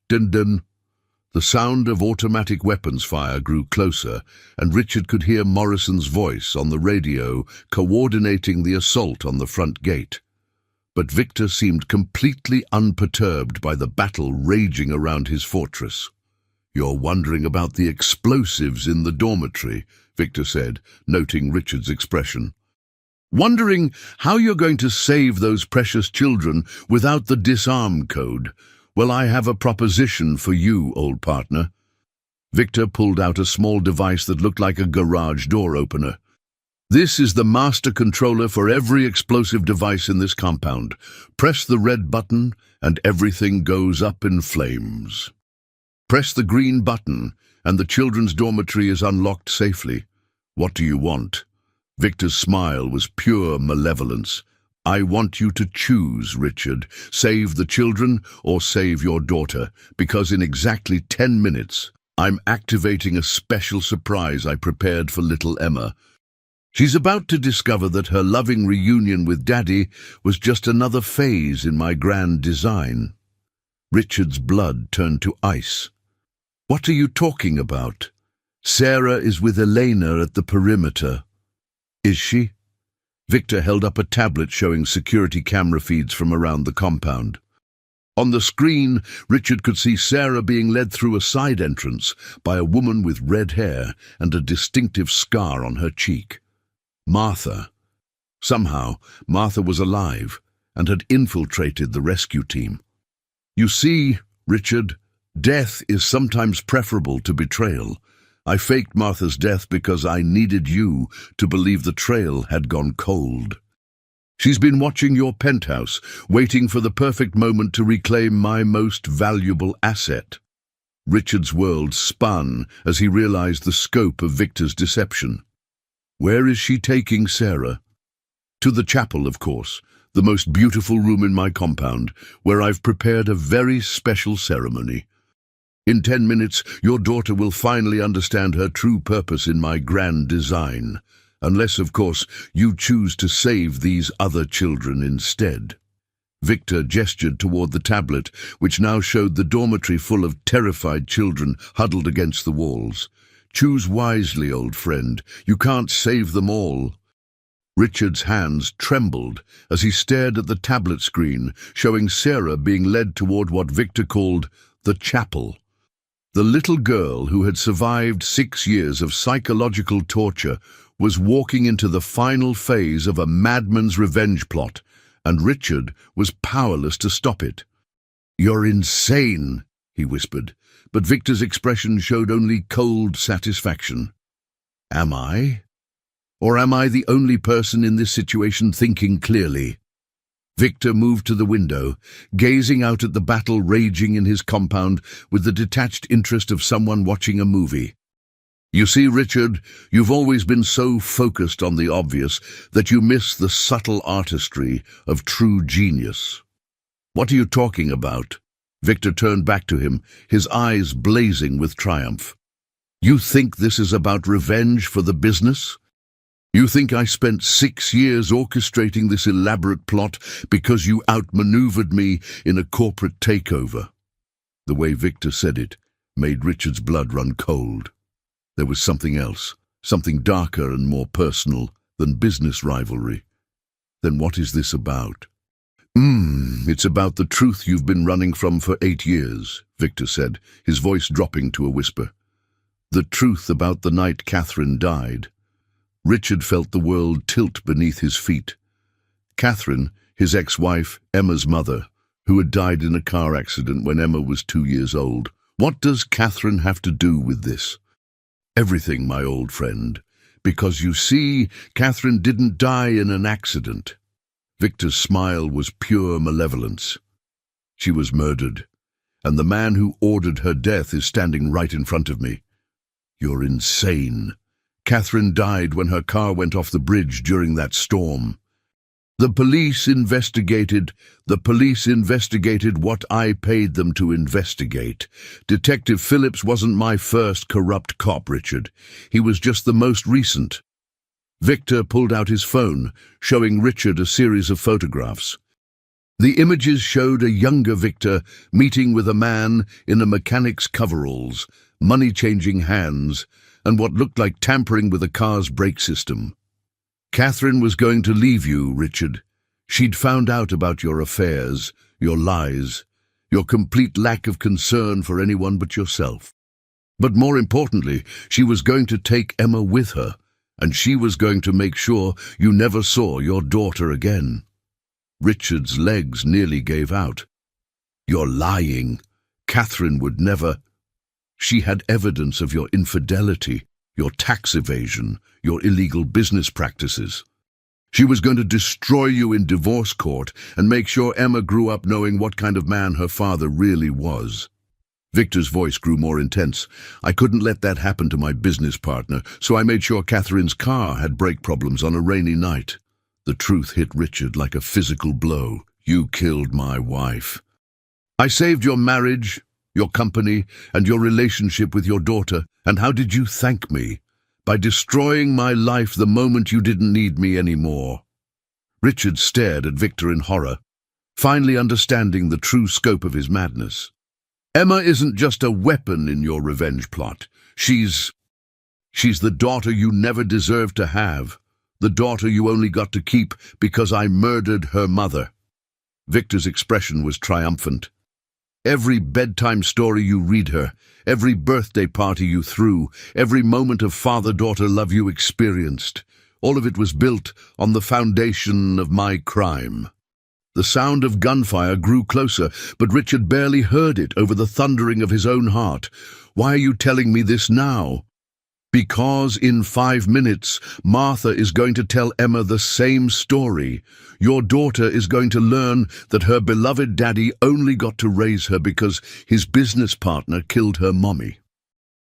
Dun dun. The sound of automatic weapons fire grew closer, and Richard could hear Morrison's voice on the radio coordinating the assault on the front gate. But Victor seemed completely unperturbed by the battle raging around his fortress. "You're wondering about the explosives in the dormitory," Victor said, noting Richard's expression. "Wondering how you're going to save those precious children without the disarm code? Well, I have a proposition for you, old partner." Victor pulled out a small device that looked like a garage door opener. "This is the master controller for every explosive device in this compound. Press the red button and everything goes up in flames. Press the green button and the children's dormitory is unlocked safely. What do you want?" Victor's smile was pure malevolence. "I want you to choose, Richard. Save the children or save your daughter, because in exactly 10 minutes, I'm activating a special surprise I prepared for little Emma. She's about to discover that her loving reunion with Daddy was just another phase in my grand design." Richard's blood turned to ice. "What are you talking about?" "Sarah is with Elena at the perimeter." "Is she?" Victor held up a tablet showing security camera feeds from around the compound. On the screen, Richard could see Sarah being led through a side entrance by a woman with red hair and a distinctive scar on her cheek. Martha. Somehow, Martha was alive and had infiltrated the rescue team. "You see, Richard, death is sometimes preferable to betrayal. I faked Martha's death because I needed you to believe the trail had gone cold. She's been watching your penthouse, waiting for the perfect moment to reclaim my most valuable asset." Richard's world spun as he realized the scope of Victor's deception. "Where is she taking Sarah?" "To the chapel, of course, the most beautiful room in my compound, where I've prepared a very special ceremony. In 10 minutes, your daughter will finally understand her true purpose in my grand design. Unless, of course, you choose to save these other children instead." Victor gestured toward the tablet, which now showed the dormitory full of terrified children huddled against the walls. "Choose wisely, old friend. You can't save them all." Richard's hands trembled as he stared at the tablet screen, showing Sarah being led toward what Victor called the chapel. The little girl who had survived 6 years of psychological torture was walking into the final phase of a madman's revenge plot, and Richard was powerless to stop it. "You're insane," he whispered, but Victor's expression showed only cold satisfaction. "Am I? Or am I the only person in this situation thinking clearly?" Victor moved to the window, gazing out at the battle raging in his compound with the detached interest of someone watching a movie. "You see, Richard, you've always been so focused on the obvious that you miss the subtle artistry of true genius." "What are you talking about?" Victor turned back to him, his eyes blazing with triumph. "You think this is about revenge for the business? You think I spent 6 years orchestrating this elaborate plot because you outmaneuvered me in a corporate takeover? The way Victor said it made Richard's blood run cold. There was something else, something darker and more personal than business rivalry. Then what is this about? It's about the truth you've been running from for 8 years, Victor said, his voice dropping to a whisper. The truth about the night Catherine died. Richard felt the world tilt beneath his feet. Catherine, his ex-wife, Emma's mother, who had died in a car accident when Emma was 2 years old. What does Catherine have to do with this? Everything, my old friend. Because you see, Catherine didn't die in an accident. Victor's smile was pure malevolence. She was murdered, and the man who ordered her death is standing right in front of me. You're insane. Catherine died when her car went off the bridge during that storm. The police investigated what I paid them to investigate. Detective Phillips wasn't my first corrupt cop, Richard. He was just the most recent. Victor pulled out his phone, showing Richard a series of photographs. The images showed a younger Victor meeting with a man in a mechanic's coveralls, money-changing hands, and what looked like tampering with a car's brake system. Catherine was going to leave you, Richard. She'd found out about your affairs, your lies, your complete lack of concern for anyone but yourself. But more importantly, she was going to take Emma with her, and she was going to make sure you never saw your daughter again. Richard's legs nearly gave out. You're lying. Catherine would never. She had evidence of your infidelity, your tax evasion, your illegal business practices. She was going to destroy you in divorce court and make sure Emma grew up knowing what kind of man her father really was. Victor's voice grew more intense. I couldn't let that happen to my business partner, so I made sure Catherine's car had brake problems on a rainy night. The truth hit Richard like a physical blow. You killed my wife. I saved your marriage, your company, and your relationship with your daughter, and how did you thank me? By destroying my life the moment you didn't need me anymore. Richard stared at Victor in horror, finally understanding the true scope of his madness. Emma isn't just a weapon in your revenge plot. She's the daughter you never deserved to have, the daughter you only got to keep because I murdered her mother. Victor's expression was triumphant. Every bedtime story you read her, every birthday party you threw, every moment of father-daughter love you experienced, all of it was built on the foundation of my crime. The sound of gunfire grew closer, but Richard barely heard it over the thundering of his own heart. Why are you telling me this now? Because in 5 minutes, Martha is going to tell Emma the same story. Your daughter is going to learn that her beloved daddy only got to raise her because his business partner killed her mommy.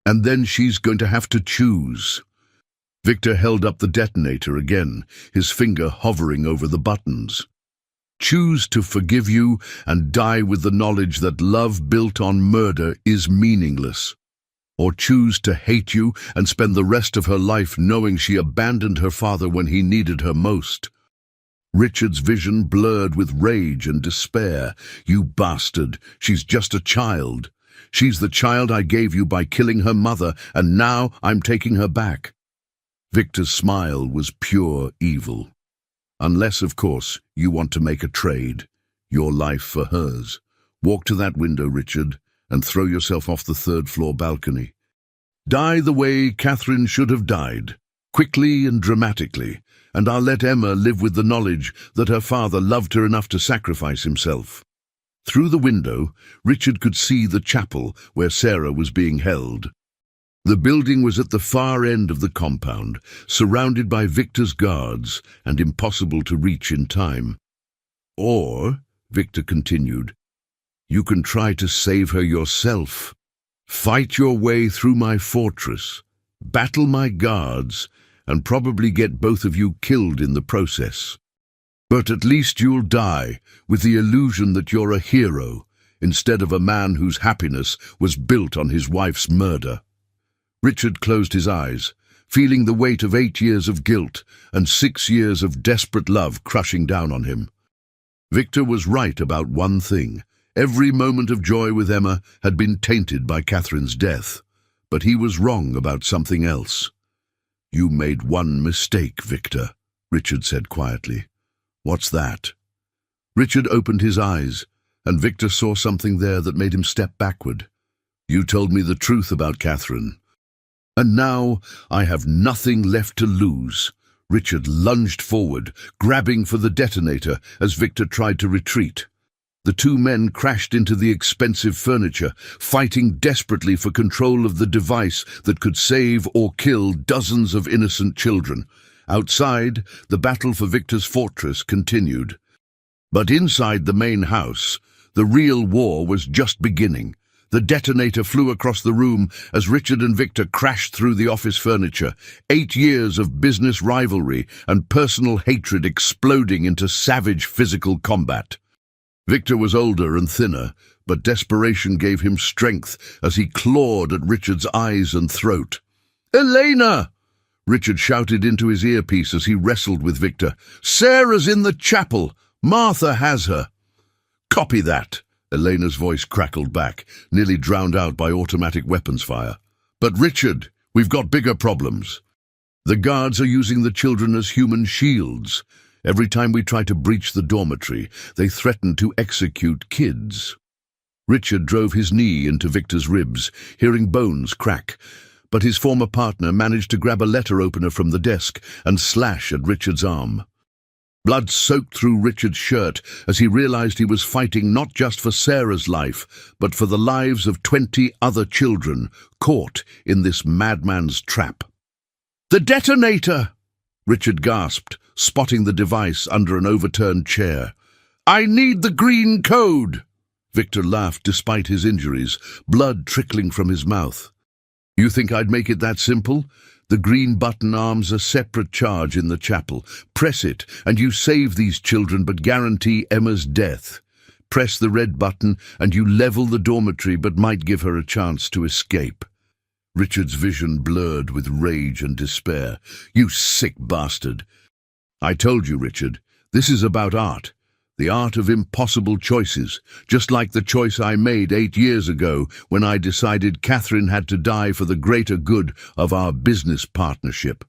And then she's going to have to choose. Victor held up the detonator again, his finger hovering over the buttons. Choose to forgive you and die with the knowledge that love built on murder is meaningless. Or choose to hate you and spend the rest of her life knowing she abandoned her father when he needed her most. Richard's vision blurred with rage and despair. You bastard, she's just a child. She's the child I gave you by killing her mother, and now I'm taking her back. Victor's smile was pure evil. Unless, of course, you want to make a trade. Your life for hers. Walk to that window, Richard, and throw yourself off the 3rd-floor balcony. Die the way Catherine should have died, quickly and dramatically, and I'll let Emma live with the knowledge that her father loved her enough to sacrifice himself. Through the window, Richard could see the chapel where Sarah was being held. The building was at the far end of the compound, surrounded by Victor's guards and impossible to reach in time. Or, Victor continued, you can try to save her yourself. Fight your way through my fortress, battle my guards, and probably get both of you killed in the process. But at least you'll die with the illusion that you're a hero, instead of a man whose happiness was built on his wife's murder. Richard closed his eyes, feeling the weight of 8 years of guilt and 6 years of desperate love crushing down on him. Victor was right about one thing. Every moment of joy with Emma had been tainted by Catherine's death. But he was wrong about something else. "You made one mistake, Victor," Richard said quietly. "What's that?" Richard opened his eyes, and Victor saw something there that made him step backward. "You told me the truth about Catherine. And now I have nothing left to lose." Richard lunged forward, grabbing for the detonator as Victor tried to retreat. The two men crashed into the expensive furniture, fighting desperately for control of the device that could save or kill dozens of innocent children. Outside, the battle for Victor's fortress continued. But inside the main house, the real war was just beginning. The detonator flew across the room as Richard and Victor crashed through the office furniture, 8 years of business rivalry and personal hatred exploding into savage physical combat. Victor was older and thinner, but desperation gave him strength as he clawed at Richard's eyes and throat. "Elena!" Richard shouted into his earpiece as he wrestled with Victor. "Sarah's in the chapel. Martha has her." "Copy that." Elena's voice crackled back, nearly drowned out by automatic weapons fire. "But Richard, we've got bigger problems. The guards are using the children as human shields. Every time we try to breach the dormitory, they threaten to execute kids." Richard drove his knee into Victor's ribs, hearing bones crack, but his former partner managed to grab a letter opener from the desk and slash at Richard's arm. Blood soaked through Richard's shirt as he realized he was fighting not just for Sarah's life, but for the lives of 20 other children caught in this madman's trap. "The detonator!" Richard gasped, spotting the device under an overturned chair. "I need the green code!" Victor laughed despite his injuries, blood trickling from his mouth. "You think I'd make it that simple? The green button arms a separate charge in the chapel. Press it, and you save these children but guarantee Emma's death. Press the red button, and you level the dormitory but might give her a chance to escape." Richard's vision blurred with rage and despair. "You sick bastard!" "I told you, Richard, this is about art. The art of impossible choices, just like the choice I made 8 years ago when I decided Catherine had to die for the greater good of our business partnership."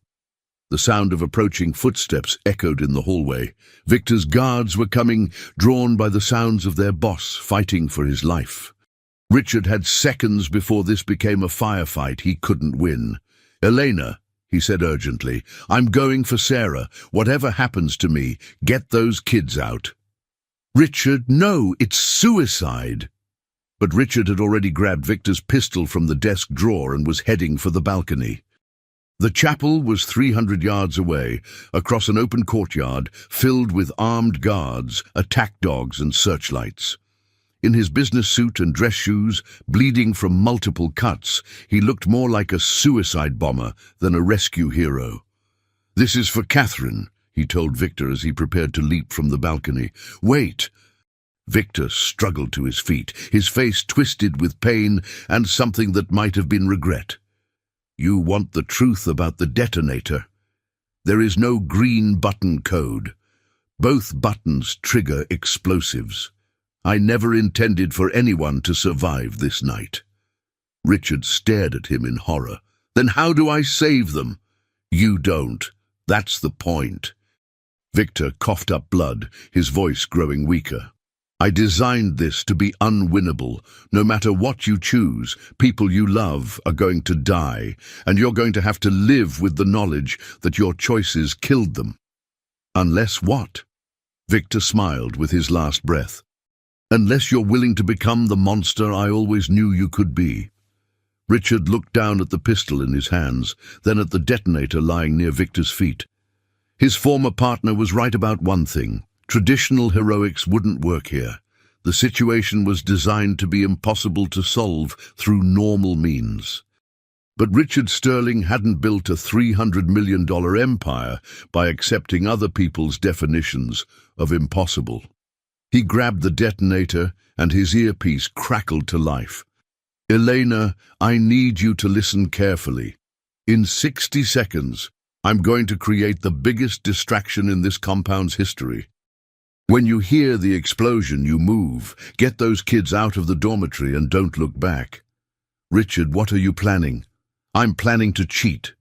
The sound of approaching footsteps echoed in the hallway. Victor's guards were coming, drawn by the sounds of their boss fighting for his life. Richard had seconds before this became a firefight he couldn't win. "Elena," he said urgently, "I'm going for Sarah. Whatever happens to me, get those kids out." "Richard, no, it's suicide." But Richard had already grabbed Victor's pistol from the desk drawer and was heading for the balcony. The chapel was 300 yards away, across an open courtyard filled with armed guards, attack dogs and searchlights. In his business suit and dress shoes, bleeding from multiple cuts, he looked more like a suicide bomber than a rescue hero. "This is for Catherine," he told Victor as he prepared to leap from the balcony. "Wait!" Victor struggled to his feet, his face twisted with pain and something that might have been regret. "You want the truth about the detonator? There is no green button code. Both buttons trigger explosives. I never intended for anyone to survive this night." Richard stared at him in horror. "Then how do I save them?" "You don't. That's the point." Victor coughed up blood, his voice growing weaker. "I designed this to be unwinnable. No matter what you choose, people you love are going to die, and you're going to have to live with the knowledge that your choices killed them." "Unless what?" Victor smiled with his last breath. "Unless you're willing to become the monster I always knew you could be." Richard looked down at the pistol in his hands, then at the detonator lying near Victor's feet. His former partner was right about one thing. Traditional heroics wouldn't work here. The situation was designed to be impossible to solve through normal means. But Richard Sterling hadn't built a $300 million empire by accepting other people's definitions of impossible. He grabbed the detonator and his earpiece crackled to life. "Elena, I need you to listen carefully. In 60 seconds, I'm going to create the biggest distraction in this compound's history. When you hear the explosion, you move. Get those kids out of the dormitory and don't look back. Richard, what are you planning? I'm planning to cheat.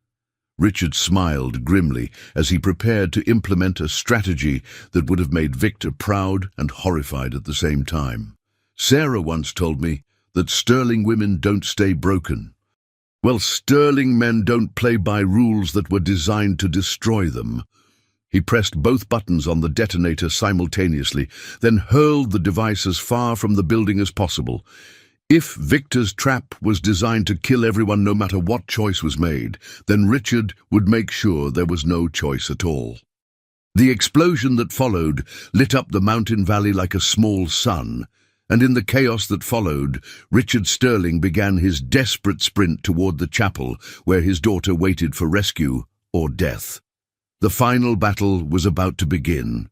Richard smiled grimly as he prepared to implement a strategy that would have made Victor proud and horrified at the same time. Sarah once told me that sterling women don't stay broken. Well, sterling men don't play by rules that were designed to destroy them. He pressed both buttons on the detonator simultaneously, then hurled the device as far from the building as possible. If Victor's trap was designed to kill everyone no matter what choice was made, then Richard would make sure there was no choice at all. The explosion that followed lit up the mountain valley like a small sun, and in the chaos that followed, Richard Sterling began his desperate sprint toward the chapel where his daughter waited for rescue or death. The final battle was about to begin.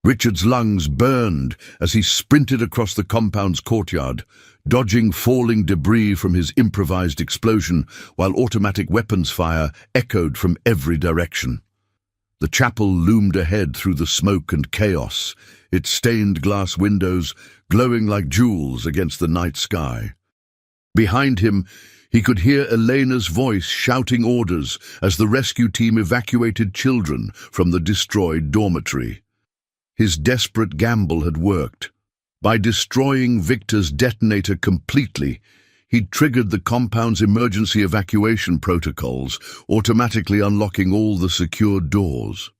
Richard's lungs burned as he sprinted across the compound's courtyard, dodging falling debris from his improvised explosion while automatic weapons fire echoed from every direction. The chapel loomed ahead through the smoke and chaos, its stained glass windows glowing like jewels against the night sky. Behind him, he could hear Elena's voice shouting orders as the rescue team evacuated children from the destroyed dormitory. His desperate gamble had worked. By destroying Victor's detonator completely, he'd triggered the compound's emergency evacuation protocols, automatically unlocking all the secured doors.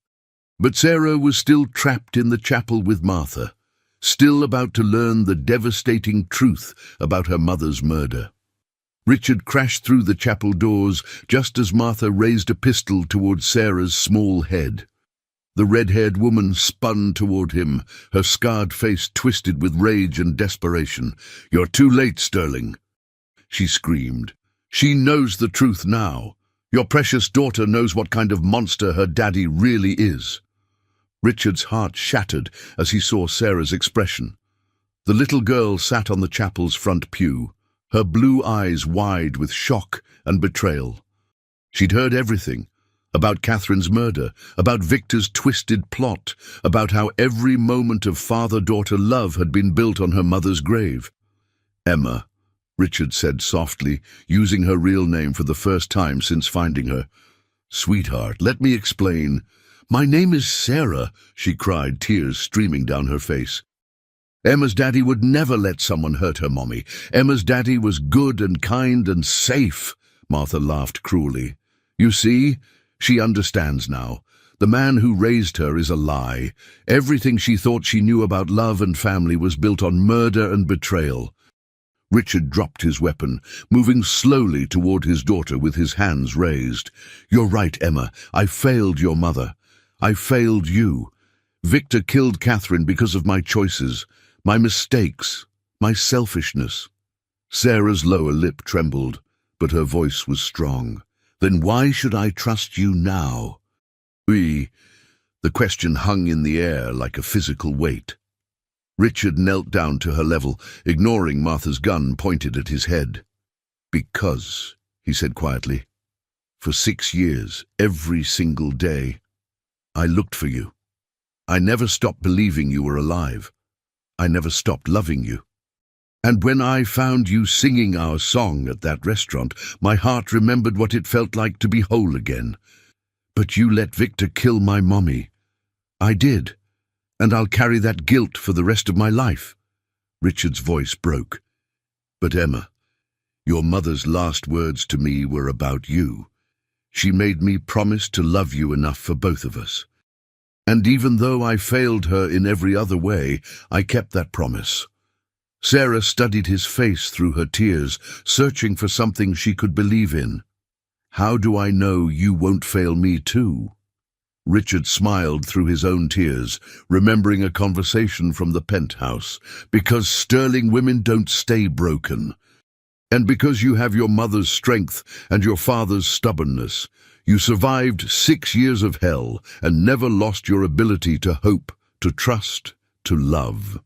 But Sarah was still trapped in the chapel with Martha, still about to learn the devastating truth about her mother's murder. Richard crashed through the chapel doors just as Martha raised a pistol toward Sarah's small head. The red-haired woman spun toward him, her scarred face twisted with rage and desperation. "You're too late, Sterling," she screamed. "She knows the truth now. Your precious daughter knows what kind of monster her daddy really is." Richard's heart shattered as he saw Sarah's expression. The little girl sat on the chapel's front pew, her blue eyes wide with shock and betrayal. She'd heard everything. About Catherine's murder, about Victor's twisted plot, about how every moment of father-daughter love had been built on her mother's grave. "Emma," Richard said softly, using her real name for the first time since finding her. "Sweetheart, let me explain." "My name is Sarah," she cried, tears streaming down her face. "Emma's daddy would never let someone hurt her mommy. Emma's daddy was good and kind and safe," Martha laughed cruelly. "You see? She understands now. The man who raised her is a lie. Everything she thought she knew about love and family was built on murder and betrayal." Richard dropped his weapon, moving slowly toward his daughter with his hands raised. "You're right, Emma. I failed your mother. I failed you. Victor killed Catherine because of my choices, my mistakes, my selfishness." Sarah's lower lip trembled, but her voice was strong. "Then why should I trust you now?" The question hung in the air like a physical weight. Richard knelt down to her level, ignoring Martha's gun pointed at his head. "Because," he said quietly, "for 6 years, every single day, I looked for you. I never stopped believing you were alive. I never stopped loving you. And when I found you singing our song at that restaurant, my heart remembered what it felt like to be whole again. But you let Victor kill my mommy. I did, and I'll carry that guilt for the rest of my life." Richard's voice broke. "But Emma, your mother's last words to me were about you. She made me promise to love you enough for both of us. And even though I failed her in every other way, I kept that promise." Sarah studied his face through her tears, searching for something she could believe in. "How do I know you won't fail me too?" Richard smiled through his own tears, remembering a conversation from the penthouse. "Because sterling women don't stay broken. And because you have your mother's strength and your father's stubbornness, you survived 6 years of hell and never lost your ability to hope, to trust, to love.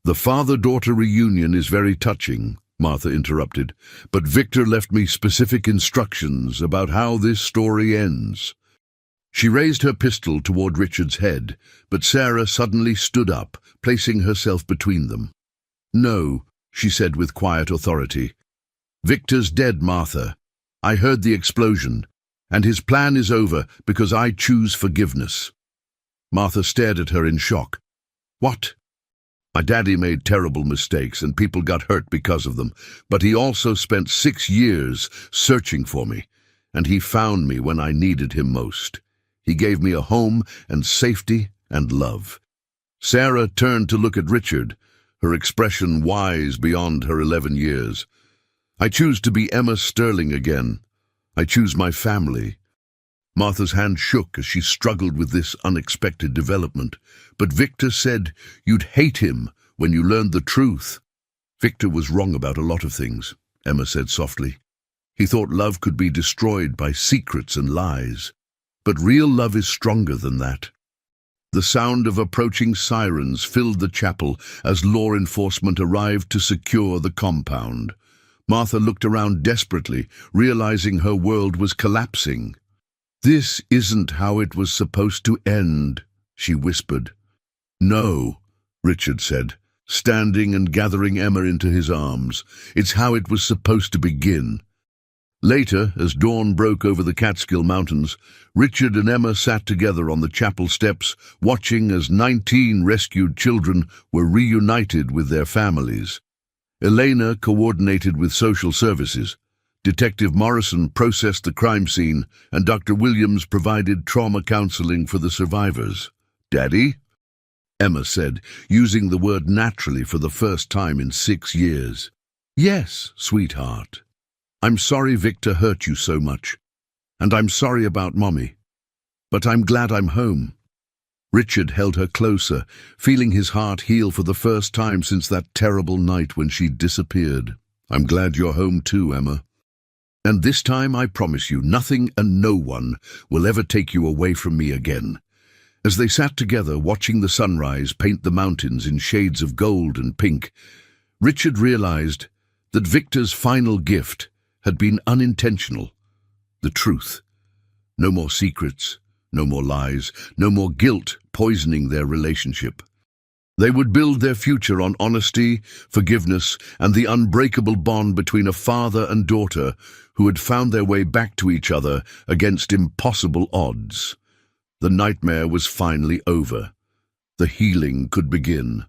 The father-daughter reunion is very touching, Martha interrupted, but Victor left me specific instructions about how this story ends. She raised her pistol toward Richard's head, but Sarah suddenly stood up, placing herself between them. "No," she said with quiet authority. "Victor's dead, Martha. I heard the explosion, and his plan is over because I choose forgiveness." Martha stared at her in shock. "What?" "My daddy made terrible mistakes and people got hurt because of them, but he also spent 6 years searching for me, and he found me when I needed him most. He gave me a home and safety and love." Sarah turned to look at Richard, her expression wise beyond her 11 years. "I choose to be Emma Sterling again. I choose my family." Martha's hand shook as she struggled with this unexpected development. "But Victor said you'd hate him when you learned the truth." "Victor was wrong about a lot of things," Emma said softly. "He thought love could be destroyed by secrets and lies. But real love is stronger than that." The sound of approaching sirens filled the chapel as law enforcement arrived to secure the compound. Martha looked around desperately, realizing her world was collapsing. "This isn't how it was supposed to end," she whispered. "No," Richard said, standing and gathering Emma into his arms. "It's how it was supposed to begin." Later, as dawn broke over the Catskill Mountains, Richard and Emma sat together on the chapel steps, watching as 19 rescued children were reunited with their families. Elena coordinated with social services. Detective Morrison processed the crime scene, and Dr. Williams provided trauma counseling for the survivors. "Daddy?" Emma said, using the word naturally for the first time in 6 years. "Yes, sweetheart. I'm sorry Victor hurt you so much, and I'm sorry about Mommy, but I'm glad I'm home." Richard held her closer, feeling his heart heal for the first time since that terrible night when she disappeared. "I'm glad you're home too, Emma. And this time I promise you nothing and no one will ever take you away from me again." As they sat together watching the sunrise paint the mountains in shades of gold and pink, Richard realized that Victor's final gift had been unintentional. The truth. No more secrets, no more lies, no more guilt poisoning their relationship. They would build their future on honesty, forgiveness, and the unbreakable bond between a father and daughter who had found their way back to each other against impossible odds. The nightmare was finally over. The healing could begin.